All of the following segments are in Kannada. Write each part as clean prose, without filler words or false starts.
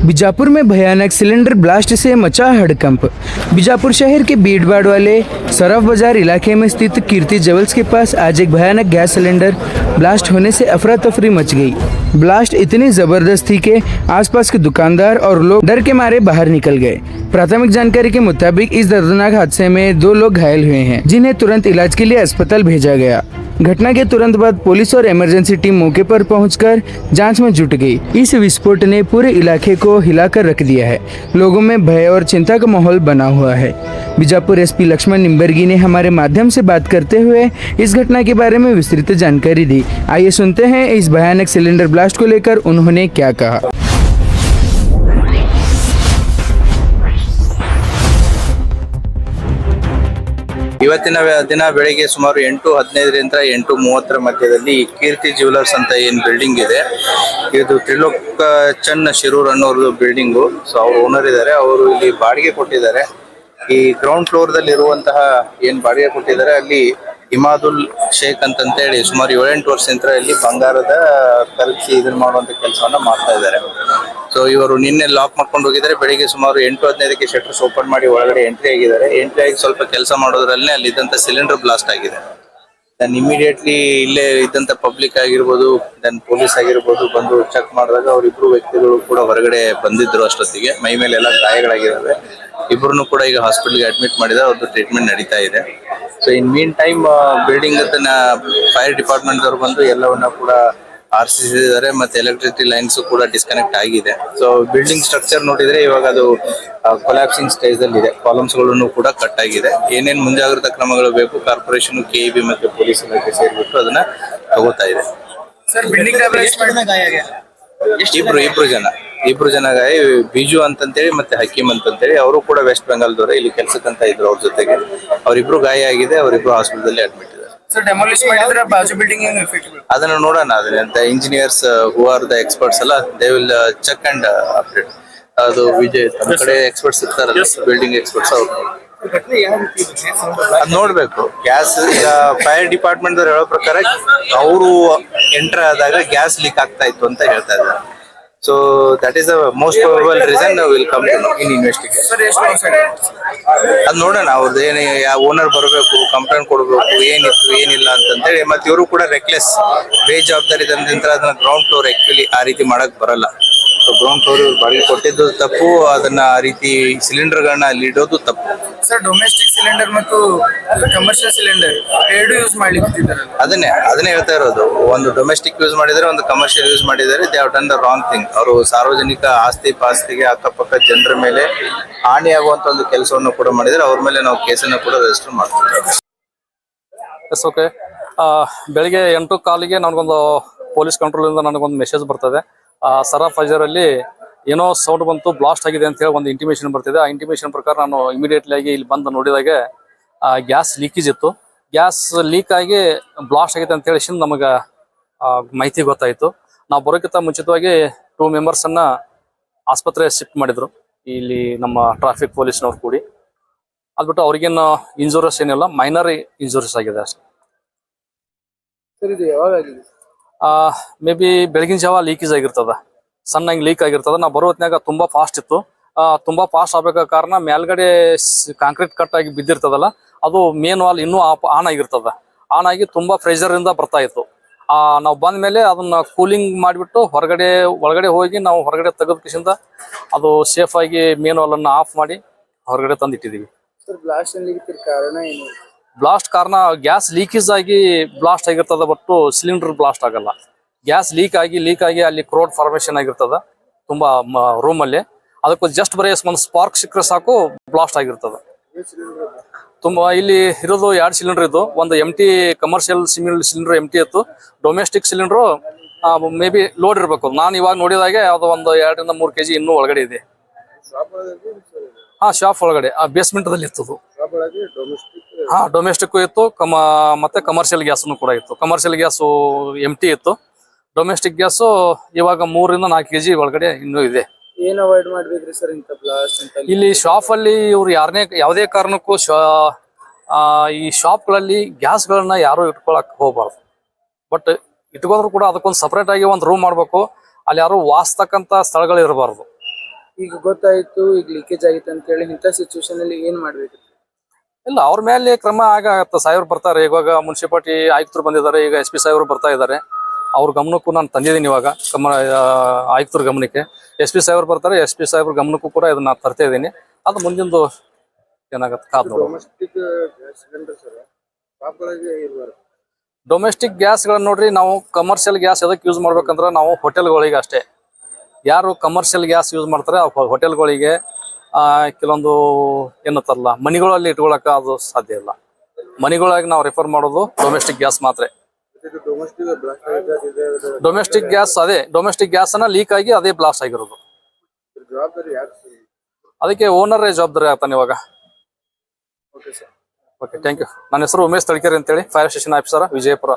बीजापुर में भयानक सिलेंडर ब्लास्ट से मचा हड़कंप। बीजापुर शहर के भीड़भाड़ वाले सराफ बाजार इलाके में स्थित कीर्ति ज्वेल्स के पास आज एक भयानक गैस सिलेंडर ब्लास्ट होने से अफरा तफरी मच गई। ब्लास्ट इतनी जबरदस्त थी कि आसपास के दुकानदार और लोग डर के मारे बाहर निकल गए। प्राथमिक जानकारी के मुताबिक इस दर्दनाक हादसे में 2 लोग घायल हुए हैं, जिन्हें तुरंत इलाज के लिए अस्पताल भेजा गया। घटना के तुरंत बाद पुलिस और इमरजेंसी टीम मौके पर पहुंचकर जांच में जुट गई। इस विस्फोट ने पूरे इलाके को हिलाकर रख दिया है। लोगों में भय और चिंता का माहौल बना हुआ है। बीजापुर एसपी लक्ष्मण निम्बर्गी ने हमारे माध्यम से बात करते हुए इस घटना के बारे में विस्तृत जानकारी दी। आइए सुनते हैं इस भयानक सिलेंडर ब्लास्ट को लेकर उन्होंने क्या कहा। ಇವತ್ತಿನ ದಿನ ಬೆಳಿಗ್ಗೆ ಸುಮಾರು 8:15ರಿಂದ 8:30 ಮಧ್ಯದಲ್ಲಿ ಕೀರ್ತಿ ಜ್ಯುವೆಲರ್ಸ್ ಅಂತ ಏನು ಬಿಲ್ಡಿಂಗ್ ಇದೆ, ಇದು ತ್ರಿಲೋಕ್ ಚಂದ್ ಶಿರೂರ್ ಅನ್ನೋರು ಬಿಲ್ಡಿಂಗು. ಸೊ ಅವ್ರು ಓನರ್ ಇದ್ದಾರೆ. ಅವರು ಇಲ್ಲಿ ಬಾಡಿಗೆ ಕೊಟ್ಟಿದ್ದಾರೆ. ಈ ಗ್ರೌಂಡ್ ಫ್ಲೋರ್ ದಲ್ಲಿ ಇರುವಂತಹ ಏನ್ ಬಾಡಿಗೆ ಕೊಟ್ಟಿದ್ದಾರೆ ಅಲ್ಲಿ ಇಮಾದುಲ್ ಶೇಖ್ ಅಂತಂತೇಳಿ ಸುಮಾರು 7-8 ವರ್ಷದಿಂದ ಇಲ್ಲಿ ಬಂಗಾರದ ಕರಗಿಸಿ ಇದನ್ನ ಮಾಡುವಂತ ಕೆಲಸವನ್ನ ಮಾಡ್ತಾ ಇದ್ದಾರೆ. ಸೊ ಇವರು ನಿನ್ನೆ ಲಾಕ್ ಮಾಡ್ಕೊಂಡು ಹೋಗಿದ್ದಾರೆ. ಬೆಳಿಗ್ಗೆ ಸುಮಾರು 8:15ಕ್ಕೆ ಶಟರ್ಸ್ ಓಪನ್ ಮಾಡಿ ಒಳಗಡೆ ಎಂಟ್ರಿ ಆಗಿದ್ದಾರೆ. ಎಂಟ್ರಿ ಆಗಿ ಸ್ವಲ್ಪ ಕೆಲಸ ಮಾಡೋದ್ರಲ್ಲೇ ಅಲ್ಲಿ ಇದ್ದಂತ ಸಿಲಿಂಡರ್ ಬ್ಲಾಸ್ಟ್ ಆಗಿದೆ. ದೆನ್ ಇಮಿಡಿಯೇಟ್ಲಿ ಇಲ್ಲೇ ಇದ್ದಂತ ಪಬ್ಲಿಕ್ ಆಗಿರ್ಬೋದು, ದೆನ್ ಪೊಲೀಸ್ ಆಗಿರ್ಬೋದು ಬಂದು ಚೆಕ್ ಮಾಡಿದಾಗ ಅವರಿಬ್ರು ವ್ಯಕ್ತಿಗಳು ಕೂಡ ಹೊರಗಡೆ ಬಂದಿದ್ರು. ಅಷ್ಟೊತ್ತಿಗೆ ಮೈ ಮೇಲೆ ಎಲ್ಲ ಗಾಯಗಳಾಗಿದ್ದಾವೆ. ಇಬ್ಬರನ್ನು ಕೂಡ ಈಗ ಹಾಸ್ಪಿಟಲ್ಗೆ ಅಡ್ಮಿಟ್ ಮಾಡಿದ್ದಾರೆ. ಅವ್ರದ್ದು ಟ್ರೀಟ್ಮೆಂಟ್ ನಡೀತಾ ಇದೆ. So in meantime building fire department ದವರು ಬಂದು ಎಲ್ಲವನ್ನ ಕೂಡ ಆರಿಸಿದ್ದಾರೆ. ಮತ್ತೆ ಎಲೆಕ್ಟ್ರಿಸಿಟಿ ಲೈನ್ಸ್ ಕೂಡ ಡಿಸ್ಕನೆಕ್ಟ್ ಆಗಿದೆ. ಸೊ ಬಿಲ್ಡಿಂಗ್ ಸ್ಟ್ರಕ್ಚರ್ ನೋಡಿದ್ರೆ ಇವಾಗ ಅದು ಕೊಲ್ಯಾಪ್ಸಿಂಗ್ ಸ್ಟೇಜ್ ಅಲ್ಲಿ ಇದೆ. ಕಾಲಮ್ಸ್ ಗಳನ್ನು ಕೂಡ ಕಟ್ ಆಗಿದೆ. ಏನೇನ್ ಮುಂಜಾಗ್ರತಾ ಕ್ರಮಗಳು ಬೇಕು ಕಾರ್ಪೊರೇಷನ್, ಕೆಇಬಿ ಮತ್ತೆ ಪೊಲೀಸ್ ಇಲಾಖೆ ಸೇರಿಬಿಟ್ಟು ಅದನ್ನ ತಗೋತಾ ಇದೆ. ಇಬ್ರು ಜನ ಗಾಯ, ಬಿಜು ಅಂತಂತೇಳಿ ಮತ್ತೆ ಹಕೀಮ್ ಅಂತಂತೇಳಿ ಅವರು ಕೂಡ ವೆಸ್ಟ್ ಬೆಂಗಾಲ್ದವ್ರೆ. ಇಲ್ಲಿ ಕೆಲ್ಸಕ್ಕಂತ ಇದ್ರು. ಅವ್ರ ಜೊತೆಗೆ ಅವರಿಬ್ರು ಗಾಯ ಆಗಿದೆ. ಅವರಿಬ್ರು ಹಾಸ್ಪಿಟಲ್ ಅಡ್ಮಿಟ್ ಇದ್ದಾರೆ. ಅದನ್ನ ನೋಡೋಣ. ಅದನ್ನ engineers who are the experts ಅಲ್ಲ, they will check and update. ಅದು ವಿಜಯ್ ನಮ್ಮ ಕಡೆ ಎಕ್ಸ್ಪರ್ಟ್ಸ್ ಇರ್ತಾರಲ್ಲ, ಬಿಲ್ಡಿಂಗ್ ಎಕ್ಸ್ಪರ್ಟ್ಸ್, ಅವ್ರು ಅದ್ ನೋಡ್ಬೇಕು. ಗ್ಯಾಸ್ ಈಗ ಫೈರ್ ಡಿಪಾರ್ಟ್ಮೆಂಟ್ ಹೇಳೋ ಪ್ರಕಾರ ಅವರು ಎಂಟರ್ ಆದಾಗ ಗ್ಯಾಸ್ ಲೀಕ್ ಆಗ್ತಾ ಇತ್ತು ಅಂತ ಹೇಳ್ತಾ ಇದ್ದಾರೆ. So that is the most probable reason will come to in investigation. ಅದ್ ನೋಡೋಣ. ಅವ್ರದ್ದು ಏನ್ ಓನರ್ ಬರಬೇಕು, ಕಂಪ್ಲೇಂಟ್ ಕೊಡ್ಬೇಕು, ಏನಿತ್ತು ಏನಿಲ್ಲ ಅಂತಂತೇಳಿ. ಮತ್ತೆ ಇವರು ಕೂಡ ರೆಕ್ಲೆಸ್, ಬೇಜವಾಬ್ದಾರಿದಂತ ಅದನ್ನ ಗ್ರೌಂಡ್ ಫ್ಲೋರ್ ಆಕ್ಚುಲಿ ಆ ರೀತಿ ಮಾಡಕ್ ಬರಲ್ಲ. ಸೊ ಗ್ರೌಂಡ್ ಫ್ಲೋರ್ ಇವ್ರು ಬಾಡಿಗೆ ಕೊಟ್ಟಿದ್ದು ತಪ್ಪು. ಅದನ್ನ ಆ ರೀತಿ ಸಿಲಿಂಡರ್ ಗಳನ್ನ ಅಲ್ಲಿ ಇಡೋದು ತಪ್ಪು. ಸರ್, ಡೊಮೆಸ್ಟಿಕ್ ಸಿಲಿಂಡರ್ ಮತ್ತು ಕಮರ್ಷಿಯಲ್ ಸಿಲಿಂಡರ್ ಎರಡು ಯೂಸ್ ಮಾಡ್ಲಿಕ್ಕೆ ಅದನ್ನೇ ಹೇಳ್ತಾ ಇರೋದು. ಒಂದು ಡೊಮೆಸ್ಟಿಕ್ ಯೂಸ್ ಮಾಡಿದರೆ, ಒಂದು ಕಮರ್ಷಿಯಲ್ ಯೂಸ್ ಮಾಡಿದರೆ. They have done the wrong thing. ಅವರು ಸಾರ್ವಜನಿಕ ಆಸ್ತಿ ಪಾಸ್ತಿಗೆ ಅಕ್ಕಪಕ್ಕ ಜನರ ಮೇಲೆ ಹಾನಿಯಾಗುವಂತ ಒಂದು ಕೆಲಸವನ್ನು ಕೂಡ ಮಾಡಿದರೆ ಅವ್ರ ಮೇಲೆ ನಾವು ಕೇಸನ್ನು ಕೂಡ ರಿಜಿಸ್ಟರ್ ಮಾಡ್ತೀವಿ. ಓಕೆ. ಬೆಳಿಗ್ಗೆ 8:15ಗೆ ನನಗೊಂದು ಪೊಲೀಸ್ ಕಂಟ್ರೋಲ್ ಇಂದ ನನಗೊಂದು ಮೆಸೇಜ್ ಬರ್ತದೆ. ಸರಾಫ್ ಬಜಾರ್ ಅಲ್ಲಿ ಏನೋ ಸೌಂಡ್ ಬಂತು, ಬ್ಲಾಸ್ಟ್ ಆಗಿದೆ ಅಂತ ಹೇಳಿ ಒಂದು ಇಂಟಿಮೇಷನ್ ಬರ್ತಿದೆ. ಆ ಇಂಟಿಮೇಷನ್ ಪ್ರಕಾರ ನಾನು ಇಮಿಡಿಯೇಟ್ಲಿ ಆಗಿ ಇಲ್ಲಿ ಬಂದು ನೋಡಿದಾಗ ಗ್ಯಾಸ್ ಲೀಕೇಜ್ ಇತ್ತು. ಗ್ಯಾಸ್ ಲೀಕ್ ಆಗಿ ಬ್ಲಾಸ್ಟ್ ಆಗಿದೆ ಅಂತ ಹೇಳಿ ನಮಗೆ ಮಾಹಿತಿ ಗೊತ್ತಾಯಿತು. ನಾವು ಬರೋಕ್ಕಿಂತ ಮುಂಚಿತವಾಗಿ 2 ಮೆಂಬರ್ಸನ್ನ ಆಸ್ಪತ್ರೆ ಶಿಫ್ಟ್ ಮಾಡಿದ್ರು, ಇಲ್ಲಿ ನಮ್ಮ ಟ್ರಾಫಿಕ್ ಪೊಲೀಸ್ನವ್ರು ಕೂಡಿ. ಅದ್ಬಿಟ್ಟು ಅವ್ರಿಗೇನು ಇಂಜುರೀಸ್ ಏನಿಲ್ಲ, ಮೈನರ್ ಇಂಜುರೀಸ್ ಆಗಿದೆ ಅಷ್ಟೇ. ಮೇ ಬಿ ಬೆಳಗಿನ ಜಾವ ಲೀಕೇಜ್ ಆಗಿರ್ತದ, ಸಣ್ಣಂಗೆ ಲೀಕ್ ಆಗಿರ್ತದ. ನಾವು ಬರೋ ಹೊತ್ನಾಗ ತುಂಬಾ ಫಾಸ್ಟ್ ಇತ್ತು. ತುಂಬಾ ಫಾಸ್ಟ್ ಆಗ್ಬೇಕಾದ ಕಾರಣ ಮೇಲ್ಗಡೆ ಕಾಂಕ್ರೀಟ್ ಕಟ್ ಆಗಿ ಬಿದ್ದಿರ್ತದಲ್ಲ, ಅದು ಮೇನ್ ವಾಲ್ ಇನ್ನೂ ಆನ್ ಆಗಿರ್ತದ. ಆನ್ ಆಗಿ ತುಂಬಾ ಪ್ರೆಷರ್ ಇಂದ ಬರ್ತಾ ಇತ್ತು. ನಾವು ಬಂದ ಮೇಲೆ ಅದನ್ನ ಕೂಲಿಂಗ್ ಮಾಡಿಬಿಟ್ಟು ಒಳಗಡೆ ಹೋಗಿ ನಾವು ಹೊರಗಡೆ ತೆಗೆದ ಕಿಸಿಂದ ಅದು ಸೇಫ್ ಆಗಿ ಮೇನ್ ವಾಲ್ ಅನ್ನ ಆಫ್ ಮಾಡಿ ಹೊರಗಡೆ ತಂದಿಟ್ಟಿದೀವಿ. ಬ್ಲಾಸ್ಟ್ ಕಾರಣ ಗ್ಯಾಸ್ ಲೀಕೇಜ್ ಆಗಿ ಬ್ಲಾಸ್ಟ್ ಆಗಿರ್ತದ, ಬಟ್ಟು ಸಿಲಿಂಡರ್ ಬ್ಲಾಸ್ಟ್ ಆಗಲ್ಲ. ಗ್ಯಾಸ್ ಲೀಕ್ ಆಗಿ ಅಲ್ಲಿ ಕ್ರೋಡ್ ಫಾರ್ಮೇಶನ್ ಆಗಿರ್ತದ ತುಂಬಾ ರೂಮ್ ಅಲ್ಲಿ. ಅದಕ್ಕೆ ಜಸ್ಟ್ ಬರೀ ಒಂದು ಸ್ಪಾರ್ಕ್ ಸಿಕ್ಕರೆ ಸಾಕು ಬ್ಲಾಸ್ಟ್ ಆಗಿರ್ತದ. ತುಂಬಾ ಇಲ್ಲಿ ಇರೋದು 2 ಸಿಲಿಂಡರ್ ಇದು. ಒಂದು ಎಂಟಿ ಕಮರ್ಷಿಯಲ್ ಸಿಲಿಂಡರ್ ಎಂಟಿ ಇತ್ತು. Domestic cylinder may be load ಇರಬೇಕು. ನಾನು ಇವಾಗ ನೋಡಿದಾಗೆ ಅದು ಒಂದು 2 ರಿಂದ 3 kg ಇನ್ನೂ ಒಳಗಡೆ ಇದೆ. ಶಾಪ್ ಒಳಗಡೆ ಬೇಸ್ಮೆಂಟ್ ದಲ್ಲಿ ಇತ್ತು. ಡೊಮೆಸ್ಟಿಕ್ ಇತ್ತು, ಮತ್ತೆ ಕಮರ್ಷಿಯಲ್ ಗ್ಯಾಸ್ನು ಕೂಡ ಇತ್ತು. ಕಮರ್ಷಿಯಲ್ ಗ್ಯಾಸ್ ಎಂಟಿ ಇತ್ತು. ಡೊಮೆಸ್ಟಿಕ್ ಗ್ಯಾಸ್ ಇವಾಗ 3 ರಿಂದ 4 kg ಒಳಗಡೆ ಇನ್ನೂ ಇದೆ. ಏನ್ ಅವಾಯ್ಡ್ ಮಾಡ್ಬೇಕ್ರಿ ಸರ್ ಇಂತ ಬ್ಲಾಸ್ಟ್ ಅಂತ? ಇಲ್ಲಿ ಶಾಪ್ ಅಲ್ಲಿ ಇವ್ರು ಯಾವುದೇ ಕಾರಣಕ್ಕೂ ಈ ಶಾಪ್ ಗಳಲ್ಲಿ ಗ್ಯಾಸ್ ಗಳನ್ನ ಯಾರು ಇಟ್ಕೊಳಕ್ ಹೋಗ್ಬಾರ್ದು. ಬಟ್ ಇಟ್ಕೊಂಡ್ರು ಕೂಡ ಅದಕ್ಕೊಂದು ಸಪರೇಟ್ ಆಗಿ ಒಂದು ರೂಮ್ ಮಾಡ್ಬೇಕು. ಅಲ್ಲಿ ಯಾರು ವಾಸ್ತಕ್ಕಂತ ಸ್ಥಳಗಳು ಇರಬಾರ್ದು. ಈಗ ಗೊತ್ತಾಯ್ತು ಈಗ ಲೀಕೇಜ್ ಆಗಿತ್ತು ಅಂತ ಹೇಳಿ ಇಂಥ ಸಿಚುವೇಶನ್ ಅಲ್ಲಿ ಏನ್ ಮಾಡ್ಬೇಕು? ಇಲ್ಲ, ಅವ್ರ ಮೇಲೆ ಕ್ರಮ ಆಗತ್ತ. ಸಾಹೇಬ್ರು ಬರ್ತಾರೆ, ಇವಾಗ ಮುನ್ಸಿಪಾಲಿಟಿ ಆಯುಕ್ತರು ಬಂದಿದ್ದಾರೆ, ಈಗ SP ಸಾಹೇಬ್ರು ಬರ್ತಾ ಇದ್ದಾರೆ. ಅವ್ರ ಗಮನಕ್ಕೂ ನಾನು ತಂದಿದ್ದೀನಿ ಇವಾಗ ಆಯುಕ್ತರ ಗಮನಕ್ಕೆ. SP ಸಾಹೇಬ್ರು ಬರ್ತಾರೆ, SP ಸಾಹೇಬ್ರ ಗಮನಕ್ಕೂ ಕೂಡ ಇದನ್ನ ತರ್ತಾ ಇದ್ದೀನಿ. ಅದು ಮುಂದಿಂದು ಏನಾಗತ್ತೆ ಕಾದ್ ನೋಡೋಣ. ಡೊಮೆಸ್ಟಿಕ್ ಗ್ಯಾಸ್ಗಳನ್ನ ನೋಡ್ರಿ, ನಾವು ಕಮರ್ಷಿಯಲ್ ಗ್ಯಾಸ್ ಎದಕ್ಕೆ ಯೂಸ್ ಮಾಡ್ಬೇಕಂದ್ರೆ ನಾವು ಹೋಟೆಲ್ಗಳಿಗೆ ಅಷ್ಟೇ. ಯಾರು ಕಮರ್ಷಿಯಲ್ ಗ್ಯಾಸ್ ಯೂಸ್ ಮಾಡ್ತಾರೆ ಆ ಹೋಟೆಲ್ಗಳಿಗೆ ಕೆಲವೊಂದು ಏನಂತಾರಲ್ಲ ಮನೆಗಳಲ್ಲಿ ಇಟ್ಕೊಳಕ ಅದು ಸಾಧ್ಯ ಇಲ್ಲ. ಮನೆಗಳಾಗಿ ನಾವು ರೆಫರ್ ಮಾಡೋದು ಡೊಮೆಸ್ಟಿಕ್ ಗ್ಯಾಸ್ ಮಾತ್ರ. ಡೊಮೆಸ್ಟಿಕ್ ಗ್ಯಾಸ್ ಅನ್ನ ಲೀಕ್ ಆಗಿ ಅದೇ ಬ್ಲಾಸ್ಟ್ ಆಗಿರೋದು. ಅದಕ್ಕೆ ಓನರ್ ಜವಾಬ್ದಾರಿ ಆಗ್ತಾನೆ ಇವಾಗ. Okay, thank you. ನನ್ನ ಹೆಸರು ಉಮೇಶ್ ತಳಕೇರಿ ಅಂತೇಳಿ, ಫೈರ್ ಸ್ಟೇಷನ್ ಆಫೀಸರ್, ವಿಜಯಪುರ.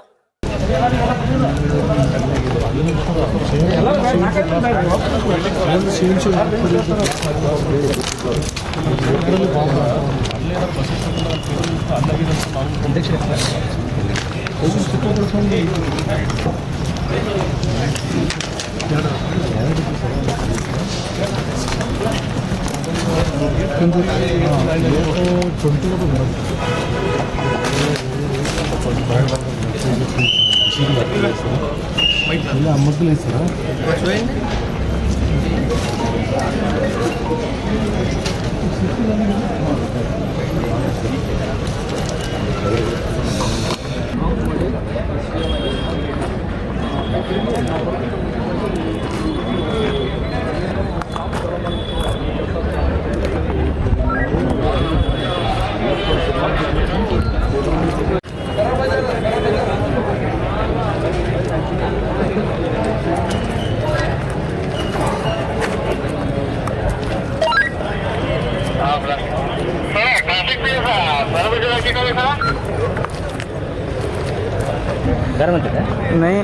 नहीं,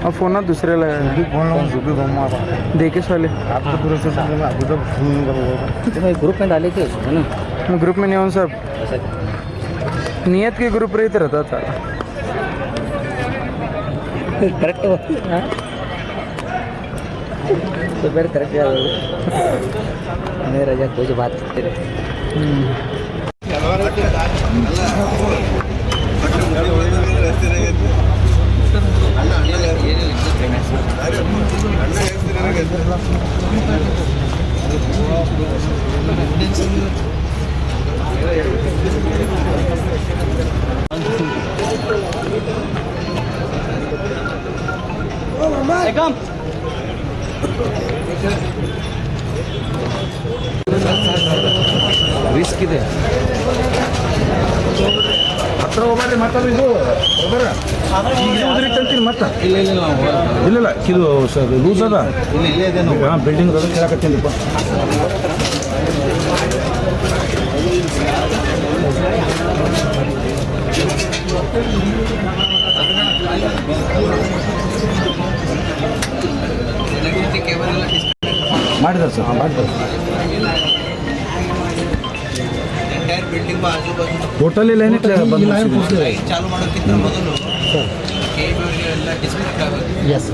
और फोन ना दूसरे लगा देखिए वाले ग्रुप में डाले थे ना? ग्रुप में नहीं हूँ सब, नियत के ग्रुप रहते रहता था। करेक्ट तो फिर करेक्ट नहीं रजा कोई बात करते रहे। रिस्क ಇದೆ. ಹತ್ರ ಹೋಗ್ಬಾರ್ರಿ, ಮಾತಾಡ್ರಿ. ಇದು ಉದ್ರಿಟ್ಟಂತೀನಿ ಮತ್ತೆ. ಇಲ್ಲ ಇದು ಲೂಸ್ ಅದ. ಬಿಲ್ಡಿಂಗ್ ಅದ ಕೇಳಕತ್ತೀನಿಪ್ಪ. ಮಾಡಿದಾರೆ ಸರ್, ಮಾಡಿದ್ದಾರೆ. ಟೋಟಲಿ ಲೈನ್ ಚಾಲು ಮಾಡೋಕ್ಕಿಂತ ಮೊದಲು ಎಸ್